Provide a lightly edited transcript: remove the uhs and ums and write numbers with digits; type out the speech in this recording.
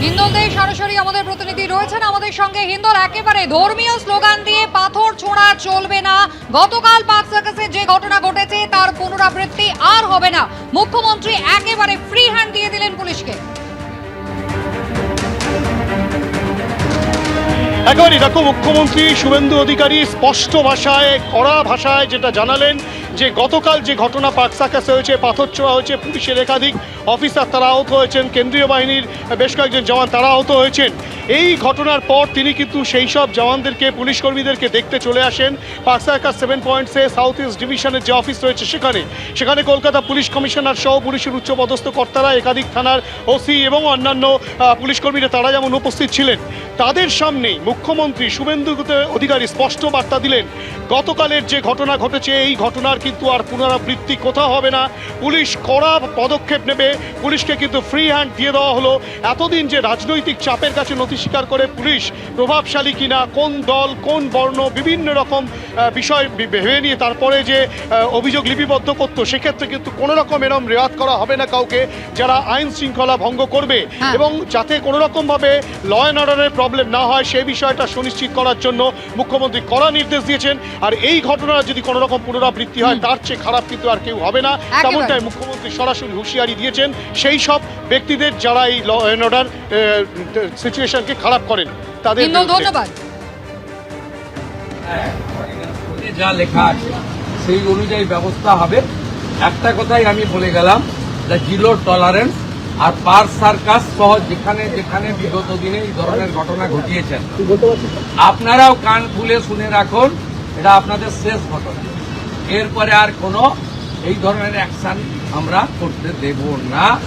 হিন্দলদের সরাসরি আমাদের প্রতিনিধি রয়েছেন আমাদের সঙ্গে। হিন্দল, একেবারে ধর্মীয় স্লোগান দিয়ে পাথর ছোঁড়া চলবে না। গতকাল পার্ক সার্কাসে যে ঘটনা ঘটেছে তার পুনরাবৃত্তি আর হবে না। মুখ্যমন্ত্রী একেবারে ফ্রি হ্যান্ড দিয়ে দিলেন পুলিশকে। একেবারেই দেখো, মুখ্যমন্ত্রী শুভেন্দু অধিকারী স্পষ্ট ভাষায়, কড়া ভাষায় যেটা জানালেন যে গতকাল যে ঘটনা পার্ক সার্কাসে হয়েছে, পাথর ছোঁড়া হয়েছে, পুলিশের একাধিক অফিসার তারা আহত হয়েছেন, কেন্দ্রীয় বাহিনীর বেশ কয়েকজন জওয়ান তারা আহত হয়েছেন। এই ঘটনার পর তিনি কিন্তু সেই সব জওয়ানদেরকে, পুলিশ কর্মীদেরকে দেখতে চলে আসেন পার্ক সার্কাস 7 পয়েন্টসে সাউথ ইস্ট ডিভিশনের যে অফিস রয়েছে সেখানে কলকাতা পুলিশ কমিশনার সহ পুলিশের উচ্চপদস্থ কর্তারা, একাধিক থানার ওসি এবং অন্যান্য পুলিশ কর্মীরা তারা যেমন উপস্থিত ছিলেন। তাদের সামনেই মুখ্যমন্ত্রী শুভেন্দু অধিকারী স্পষ্ট বার্তা দিলেন, গতকালের যে ঘটনা ঘটেছে এই ঘটনার কিন্তু আর পুনরাবৃত্তি কোথাও হবে না। পুলিশ কড়া পদক্ষেপ নেবে, পুলিশকে কিন্তু ফ্রি হ্যান্ড দিয়ে দেওয়া হলো। এতদিন যে রাজনৈতিক চাপের কাছে নথি স্বীকার করে পুলিশ প্রভাবশালী কিনা, কোন দল কোন বর্ণ বিভিন্ন রকম বিষয় ভেবে নিয়ে তারপরে যে অভিযোগ লিপিবদ্ধ করতো, সেক্ষেত্রে কিন্তু কোনো রকম এরম রেওয়াত করা হবে না কাউকে যারা আইন শৃঙ্খলা ভঙ্গ করবে, এবং যাতে কোনো রকমভাবে ল অ্যান্ড অর্ডারের প্রবলেম না হয় সেই বিষয়টা সুনিশ্চিত করার জন্য মুখ্যমন্ত্রী কড়া নির্দেশ দিয়েছেন। আর এই ঘটনার যদি কোনো রকম পুনরাবৃত্তি হয় তার চেয়ে খারাপ কিন্তু আর কেউ হবে না, তেমনটাই মুখ্যমন্ত্রী সরাসরি হুঁশিয়ারি দিয়েছেন সেই সব ব্যক্তিদের যারা এই ল অ্যান্ড অর্ডার সিচুয়েশনকে খারাপ করেন তাদের। ধন্যবাদ। যা লেখা আছে সেই অনুযায়ী ব্যবস্থা হবে। একটা কথাই আমি বলে গেলাম, জিরো টলারেন্স। আর পার্ক সার্কাস সহ যেখানে যেখানে বিগত দিনে এই ধরনের ঘটনা ঘটিয়েছেন, আপনারাও কান খুলে শুনে রাখুন, এটা আপনাদের শেষ ঘটনা। এরপরে আর কোনো এই ধরনের অ্যাকশন আমরা করতে দেব না।